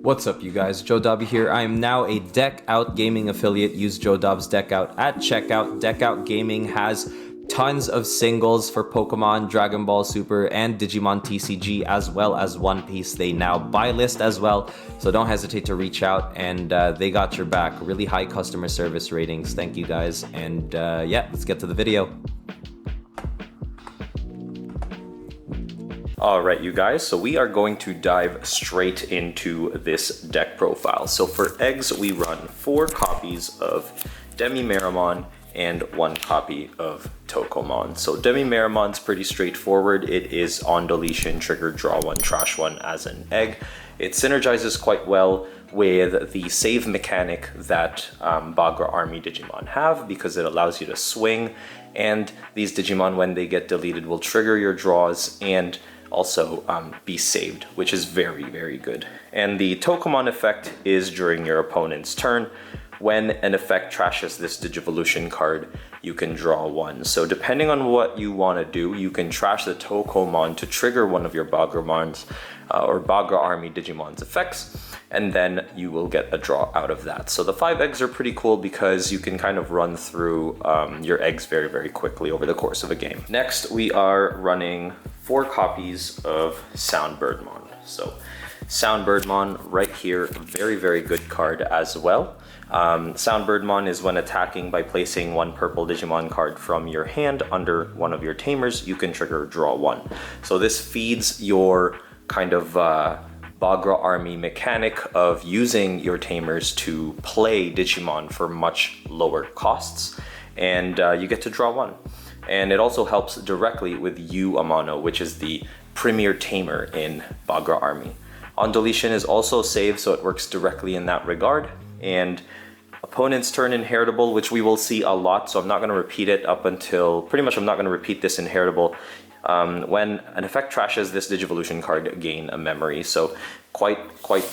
What's up, you guys? Joe Dobby here. I am now a Deck Out Gaming affiliate. Use Joe Dobbs Deck Out at checkout. Deck Out Gaming has tons of singles for Pokemon, Dragon Ball Super, and Digimon TCG, as well as One Piece. They now buy list as well, so don't hesitate to reach out, and they got your back. Really high customer service ratings. Thank you guys, and yeah, let's get to the video. Alright, you guys, so we are going to dive straight into this deck profile. So for eggs, we run 4 copies of Demi-Meramon and 1 copy of Tokomon. So Demi-Meramon's pretty straightforward. It is on deletion, trigger, draw 1, trash 1 as an egg. It synergizes quite well with the save mechanic that Bagra Army Digimon have, because it allows you to swing, and these Digimon, when they get deleted, will trigger your draws and also be saved, which is very, very good. And the Tokomon effect is during your opponent's turn. When an effect trashes this Digivolution card, you can draw 1. So depending on what you want to do, you can trash the Tokomon to trigger one of your Bagramons or Bagra Army Digimon's effects, and then you will get a draw out of that. So the 5 eggs are pretty cool because you can kind of run through your eggs very, very quickly over the course of a game. Next, we are running 4 copies of Soundbirdmon. So Soundbirdmon right here, very, very good card as well. Soundbirdmon is when attacking by placing 1 purple Digimon card from your hand under one of your Tamers, you can trigger draw 1. So this feeds your kind of Bagra Army mechanic of using your Tamers to play Digimon for much lower costs, and you get to draw 1. And it also helps directly with Yu Amano, which is the premier tamer in Bagra Army. On deletion is also saved, so it works directly in that regard. And opponent's turn inheritable, which we will see a lot, so I'm not going to repeat it up until, pretty much I'm not going to repeat this inheritable. When an effect trashes this Digivolution card, gain a memory, so quite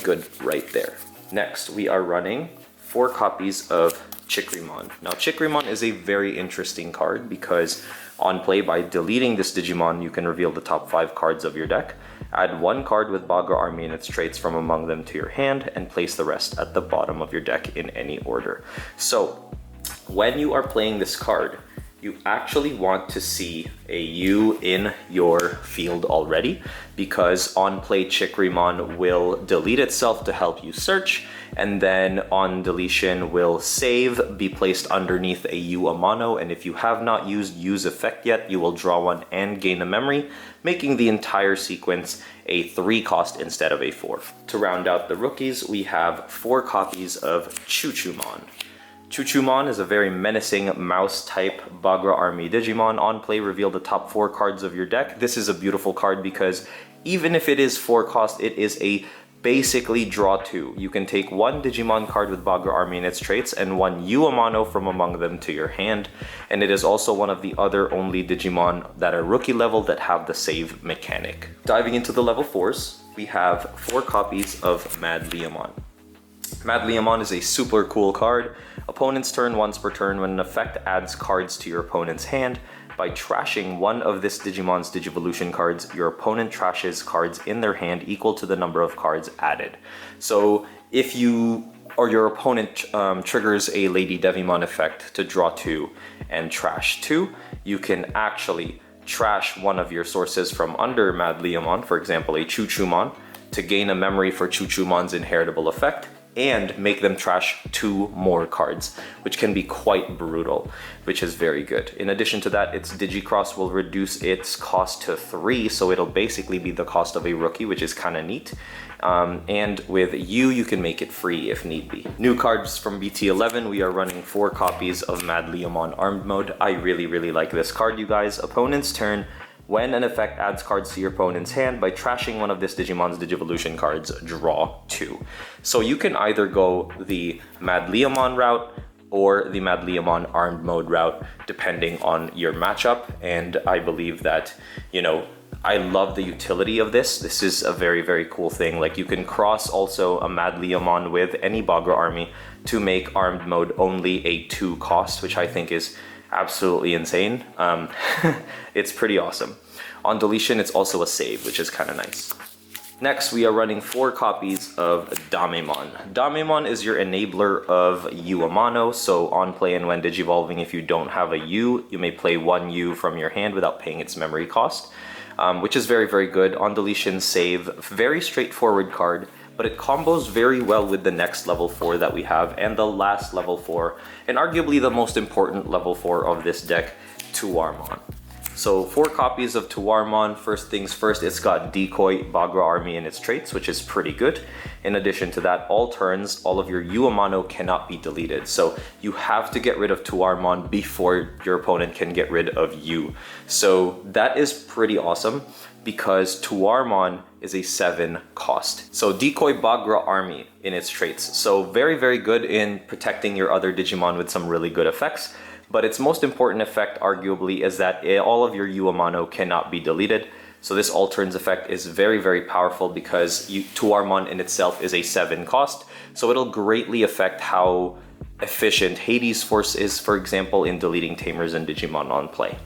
good right there. Next, we are running 4 copies of Chikrimon. Now Chikrimon is a very interesting card because on play, by deleting this Digimon, you can reveal the top 5 cards of your deck, add 1 card with Bagra Army and its traits from among them to your hand, and place the rest at the bottom of your deck in any order. So when you are playing this card, you actually want to see a U in your field already, because on play Chikrimon will delete itself to help you search, and then on deletion will save, be placed underneath a Yu Amano, and if you have not used Yu's effect yet, you will draw 1 and gain a memory, making the entire sequence a 3 cost instead of a 4. To round out the rookies, we have 4 copies of Chuchumon. Chuchumon is a very menacing mouse-type Bagra Army Digimon. On play, reveal the top 4 cards of your deck. This is a beautiful card because even if it is 4 cost, it is a basically draw 2. You can take 1 Digimon card with Bagra Army and its traits and 1 Yu Amano from among them to your hand. And it is also one of the other only Digimon that are rookie level that have the save mechanic. Diving into the level 4s, we have 4 copies of Mad Leomon. Mad Leomon is a super cool card. Opponent's turn, once per turn, when an effect adds cards to your opponent's hand. By trashing 1 of this Digimon's Digivolution cards, your opponent trashes cards in their hand equal to the number of cards added. So if you or your opponent triggers a Lady Devimon effect to draw 2 and trash 2, you can actually trash one of your sources from under Mad Leomon, for example a Chuchumon, to gain a memory for Chuchumon's inheritable effect, and make them trash 2 more cards, which can be quite brutal, which is very good. In addition to that, its Digicross will reduce its cost to 3, so it'll basically be the cost of a rookie, which is kind of neat. And with you can make it free if need be. New cards from BT11, we are running 4 copies of Mad Leomon Armed Mode. I really like this card, you guys. Opponent's turn, when an effect adds cards to your opponent's hand, by trashing 1 of this Digimon's Digivolution cards, draw 2. So you can either go the Mad Leomon route or the Mad Leomon Armed Mode route, depending on your matchup. And I believe that, you know, I love the utility of this. This is a very cool thing. Like, you can cross also a Mad Leomon with any Bagra Army to make Armed Mode only a 2 cost, which I think is absolutely insane. It's pretty awesome. On deletion, it's also a save, which is kind of nice. Next, we are running 4 copies of Damemon. Damemon is your enabler of U Amano, so on play and when digivolving, if you don't have a U, you may play 1 U from your hand without paying its memory cost, which is very, very good. On deletion, save, very straightforward card, but it combos very well with the next level 4 that we have, and the last level 4, and arguably the most important level 4 of this deck, Tuarmon. So 4 copies of Tuarmon. First things first, it's got Decoy, Bagra Army in its traits, which is pretty good. In addition to that, all turns, all of your U Amano cannot be deleted. So you have to get rid of Tuarmon before your opponent can get rid of you. So that is pretty awesome because Tuarmon is a 7 cost. So Decoy, Bagra Army in its traits. So very, very good in protecting your other Digimon with some really good effects. But its most important effect, arguably, is that all of your U Amano cannot be deleted. So this all turns effect is very, very powerful because Tuarmon in itself is a 7 cost. So it'll greatly affect how efficient Hades Force is, for example, in deleting Tamers and Digimon on play.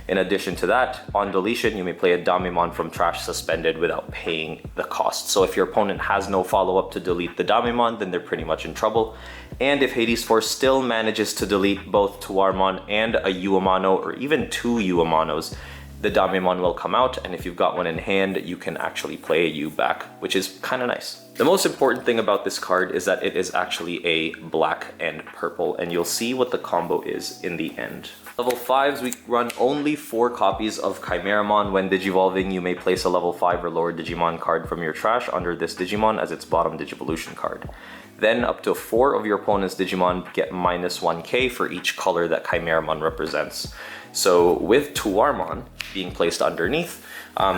In addition to that, on deletion, you may play a Damemon from trash suspended without paying the cost. So if your opponent has no follow-up to delete the Damemon, then they're pretty much in trouble. And if Hades Force still manages to delete both Tuarmon and a U Amano, or even 2 U Amanos, the Damemon will come out, and if you've got one in hand, you can actually play a U back, which is kind of nice. The most important thing about this card is that it is actually a black and purple, and you'll see what the combo is in the end. Level 5s, we run only 4 copies of Chimeramon. When digivolving, you may place a level 5 or lower Digimon card from your trash under this Digimon as its bottom Digivolution card. Then up to 4 of your opponent's Digimon get minus 1k for each color that Chimeramon represents. So with Tuarmon being placed underneath,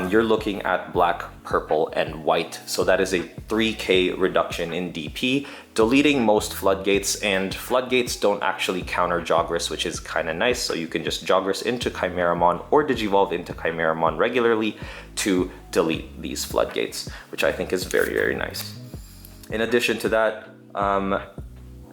you're looking at black, purple, and white. So that is a 3k reduction in DP, deleting most floodgates, and floodgates don't actually counter Jogress, which is kind of nice. So you can just Jogress into Chimeramon or Digivolve into Chimeramon regularly to delete these floodgates, which I think is very, very nice. In addition to that,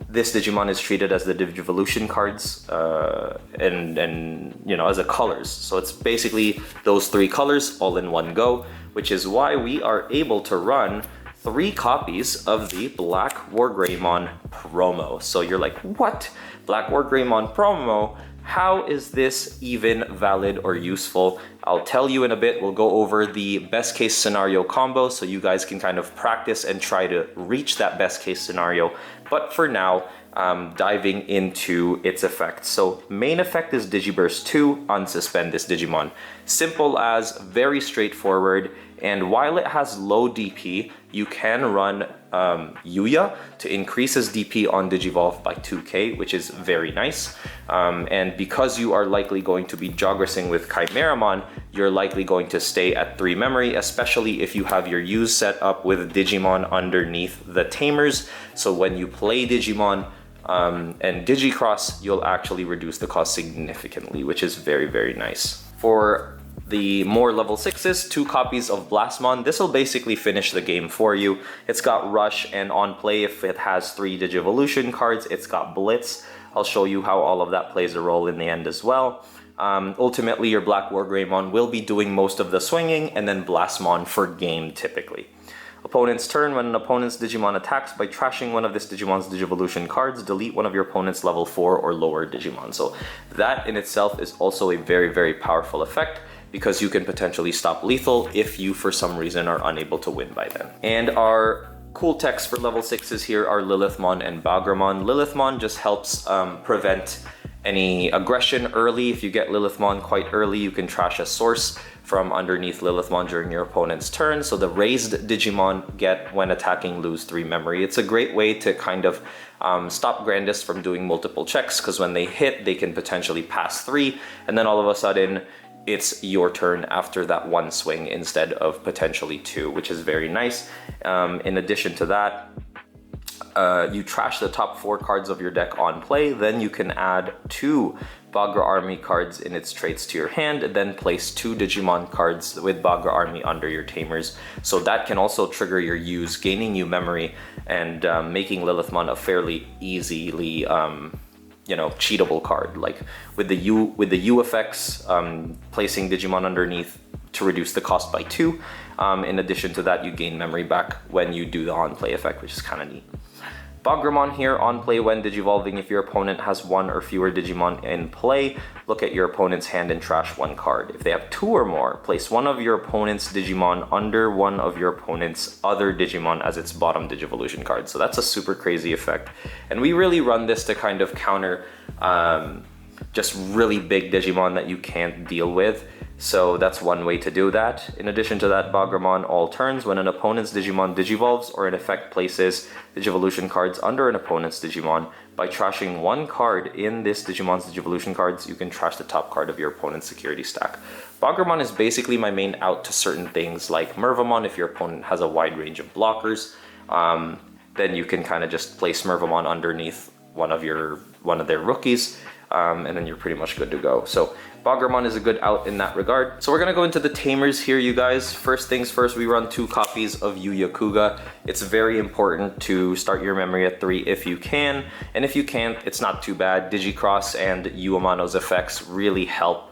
this Digimon is treated as the Digivolution cards and you know, as a colors. So it's basically those 3 colors all in one go, which is why we are able to run 3 copies of the BlackWargreymon promo. So you're like, what? BlackWargreymon promo? How is this even valid or useful? I'll tell you in a bit. We'll go over the best case scenario combo so you guys can kind of practice and try to reach that best case scenario. But for now, diving into its effects. So main effect is Digiburst 2, unsuspend this Digimon. Simple as, very straightforward. And while it has low DP, you can run Yuya to increase his DP on Digivolve by 2k, which is very nice. And because you are likely going to be Jogressing with Chimeramon, you're likely going to stay at 3 memory, especially if you have your U's set up with Digimon underneath the Tamers. So when you play Digimon and Digicross, you'll actually reduce the cost significantly, which is very, very nice. For the more level 6s, 2 copies of Blastmon. This will basically finish the game for you. It's got Rush, and on play, if it has 3 Digivolution cards, it's got Blitz. I'll show you how all of that plays a role in the end as well. Ultimately, your BlackWargreymon will be doing most of the swinging, and then Blastmon for game typically. Opponent's turn. When an opponent's Digimon attacks by trashing one of this Digimon's Digivolution cards, delete one of your opponent's level 4 or lower Digimon. So that in itself is also a very, very powerful effect, because you can potentially stop lethal if you for some reason are unable to win by then. And our cool techs for level 6s here are Lilithmon and Bagramon. Lilithmon just helps prevent any aggression early. If you get Lilithmon quite early, you can trash a source from underneath Lilithmon during your opponent's turn. So the raised Digimon get, when attacking, lose 3 memory. It's a great way to kind of stop Grandis from doing multiple checks, because when they hit, they can potentially pass 3, and then all of a sudden, it's your turn after that 1 swing instead of potentially 2, which is very nice. In addition to that, you trash the top 4 cards of your deck on play, then you can add 2 Bagra Army cards in its traits to your hand, and then place 2 Digimon cards with Bagra Army under your Tamers. So that can also trigger your use, gaining you memory, and making Lilithmon a fairly easily you know, cheatable card. Like with the U effects, placing Digimon underneath to reduce the cost by 2. In addition to that, you gain memory back when you do the on-play effect, which is kind of neat. Bagramon here, on play when digivolving, if your opponent has 1 or fewer Digimon in play, look at your opponent's hand and trash 1 card. If they have 2 or more, place one of your opponent's Digimon under one of your opponent's other Digimon as its bottom Digivolution card. So that's a super crazy effect. And we really run this to kind of counter just really big Digimon that you can't deal with. So that's one way to do that. In addition to that, Bagramon all turns, when an opponent's Digimon digivolves or an effect places Digivolution cards under an opponent's Digimon, by trashing 1 card in this Digimon's Digivolution cards, you can trash the top card of your opponent's security stack. Bagramon is basically my main out to certain things like Mervamon. If your opponent has a wide range of blockers, then you can kind of just place Mervamon underneath one of their rookies, and then you're pretty much good to go. So Bagramon is a good out in that regard. So we're gonna go into the Tamers here, you guys. First things first, we run 2 copies of Yu Yakuga. It's very important to start your memory at 3 if you can, and if you can't, it's not too bad. Digicross and Yu Amano's effects really help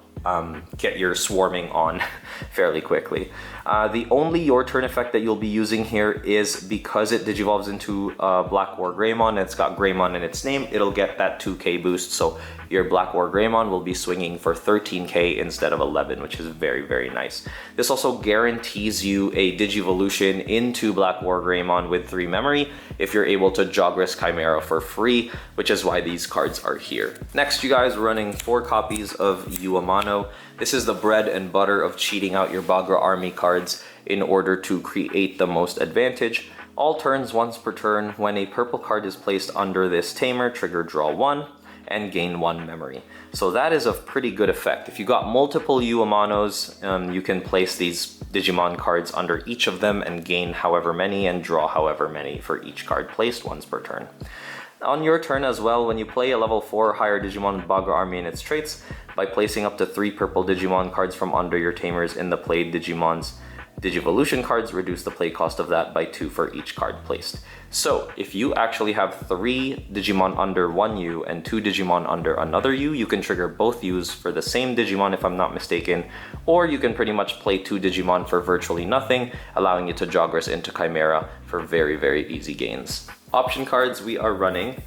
get your swarming on fairly quickly. The only your turn effect that you'll be using here is because it digivolves into BlackWargreymon and it's got Greymon in its name, it'll get that 2k boost. So your BlackWargreymon will be swinging for 13k instead of 11, which is very, very nice. This also guarantees you a Digivolution into BlackWargreymon with 3 memory if you're able to Jogress Chimera for free, which is why these cards are here. Next, you guys, we're running 4 copies of Yu Amano. This is the bread and butter of cheating out your Bagra army cards in order to create the most advantage. All turns, once per turn, when a purple card is placed under this Tamer, trigger draw 1 and gain 1 memory. So that is a pretty good effect. If you got multiple Yu Amanos, you can place these Digimon cards under each of them and gain however many and draw however many for each card placed once per turn. On your turn as well, when you play a level 4 or higher Digimon with Bagra Army and its traits, by placing up to 3 purple Digimon cards from under your Tamers in the played Digimon's Digivolution cards, reduce the play cost of that by 2 for each card placed. So if you actually have 3 Digimon under one Yu and 2 Digimon under another Yu, you can trigger both Yus for the same Digimon if I'm not mistaken, or you can pretty much play 2 Digimon for virtually nothing, allowing you to Jogress into Chimera for very, very easy gains. Option cards, we are running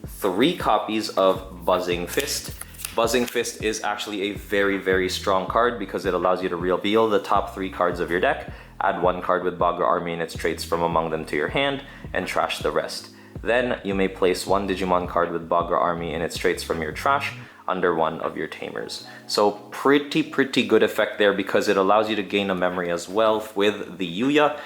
3 copies of Buzzing Fist. Buzzing Fist is actually a very, very strong card because it allows you to reveal the top 3 cards of your deck, add 1 card with Bagra Army and its traits from among them to your hand, and trash the rest. Then you may place 1 Digimon card with Bagra Army and its traits from your trash under one of your Tamers. So pretty good effect there because it allows you to gain a memory as well with the Yuya,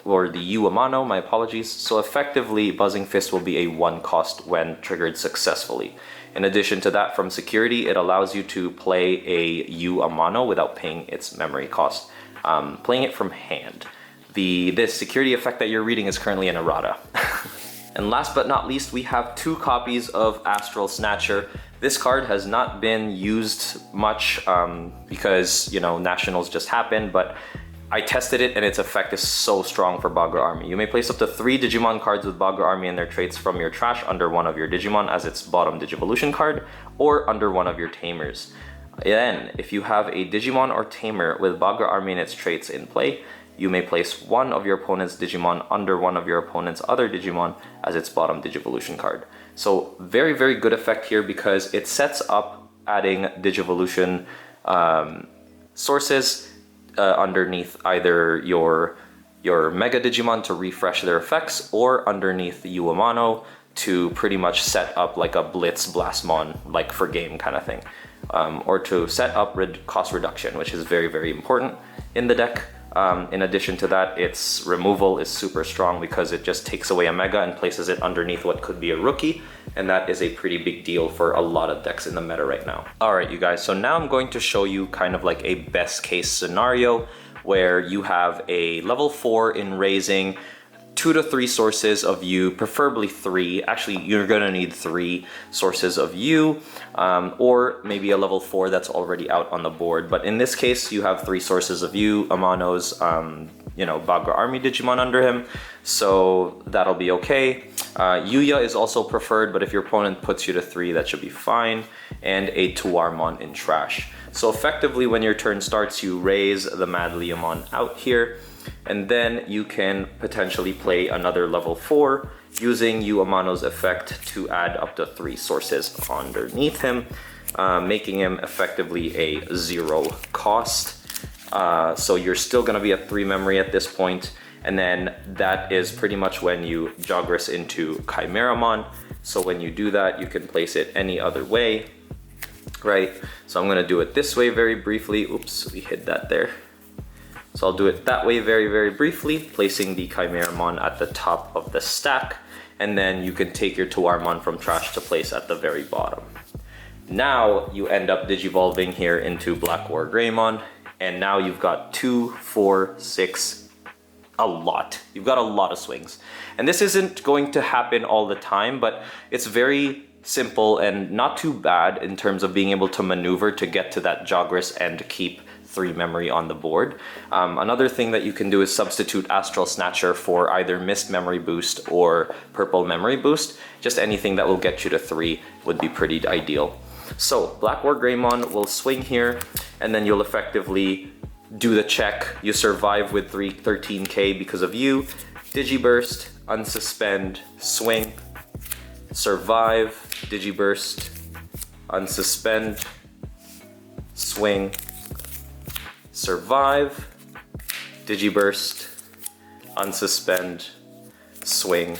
or the Yu Amano, my apologies. So effectively, Buzzing Fist will be a 1 cost when triggered successfully. In addition to that, from security, it allows you to play a Yu Amano without paying its memory cost, playing it from hand. This security effect that you're reading is currently an errata. And last but not least, we have 2 copies of Astral Snatcher. This card has not been used much because, you know, Nationals just happened, but I tested it and its effect is so strong for Bagra Army. You may place up to 3 Digimon cards with Bagra Army and their traits from your trash under one of your Digimon as its bottom Digivolution card, or under one of your Tamers. Then, if you have a Digimon or Tamer with Bagra Army and its traits in play, you may place 1 of your opponent's Digimon under one of your opponent's other Digimon as its bottom Digivolution card. So very, very good effect here because it sets up adding Digivolution sources underneath either your Mega Digimon to refresh their effects, or underneath the Yu Amano to pretty much set up like a Blitz Blastmon, like for game kind of thing. Or to set up cost reduction, which is very, very important in the deck. In addition to that, its removal is super strong because it just takes away a Mega and places it underneath what could be a rookie, and that is a pretty big deal for a lot of decks in the meta right now. Alright you guys, so now I'm going to show you kind of like a best case scenario where you have a level 4 in raising, 2 to 3 sources of Yu, preferably 3. Actually, you're gonna need 3 sources of Yu, or maybe a level 4 that's already out on the board. But in this case, you have 3 sources of Yu, Amano's, you know, Bagra Army Digimon under him, so that'll be okay. Yuya is also preferred, but if your opponent puts you to 3, that should be fine. And a Tuarmon in trash. So effectively, when your turn starts, you raise the Madleomon out here, and then you can potentially play another level 4 using Uamano's effect to add up to 3 sources underneath him, making him effectively a 0 cost. So you're still going to be at 3 memory at this point, and then that is pretty much when you Jogress into Chimeramon. So when you do that, you can place it any other way, right? So I'm going to do it this way very briefly. Oops, we hid that there. So I'll do it that way very, very briefly, placing the Chimeramon at the top of the stack, and then you can take your Tuarmon from trash to place at the very bottom. Now you end up digivolving here into BlackWargreymon, and now you've got 2, 4, 6, a lot. You've got a lot of swings. And this isn't going to happen all the time, but it's very simple and not too bad in terms of being able to maneuver to get to that Jogress and keep 3 memory on the board. Another thing that you can do is substitute Astral Snatcher for either Mist Memory Boost or Purple Memory Boost. Just anything that will get you to 3 would be pretty ideal. So BlackWargreymon will swing here, and then you'll effectively do the check. You survive with 13k because of you. Digiburst, unsuspend, swing, survive, Digiburst, unsuspend, swing, survive, Digiburst, unsuspend, swing,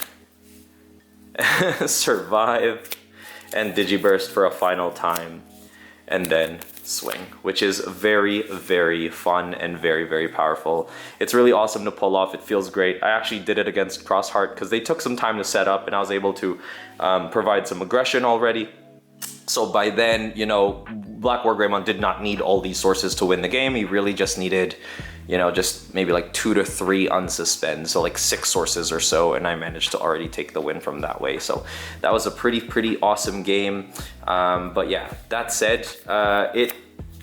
survive, and Digiburst for a final time, and then swing, which is very, very fun and very, very powerful. It's really awesome to pull off. It feels great. I actually did it against Crossheart because they took some time to set up, and I was able to provide some aggression already. So by then, you know, BlackWargreymon did not need all these sources to win the game. He really just needed, you know, just maybe like 2 to 3 unsuspend, so like 6 sources or so, and I managed to already take the win from that way. So that was a pretty awesome game. But yeah, that said,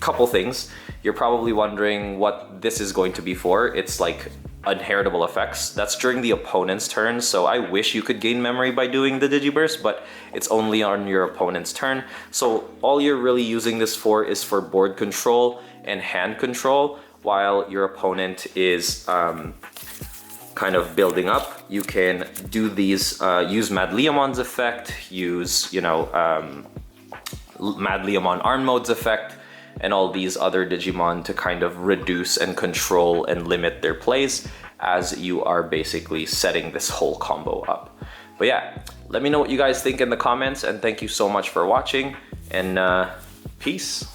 couple things. You're probably wondering what this is going to be for. It's like inheritable effects. That's during the opponent's turn, so I wish you could gain memory by doing the Digiburst, but it's only on your opponent's turn. So all you're really using this for is for board control and hand control, while your opponent is kind of building up. You can do these, use Madleomon's effect, use, you know, Madleomon Arm Mode's effect, and all these other Digimon to kind of reduce and control and limit their plays as you are basically setting this whole combo up. But yeah, let me know what you guys think in the comments, and thank you so much for watching, and peace.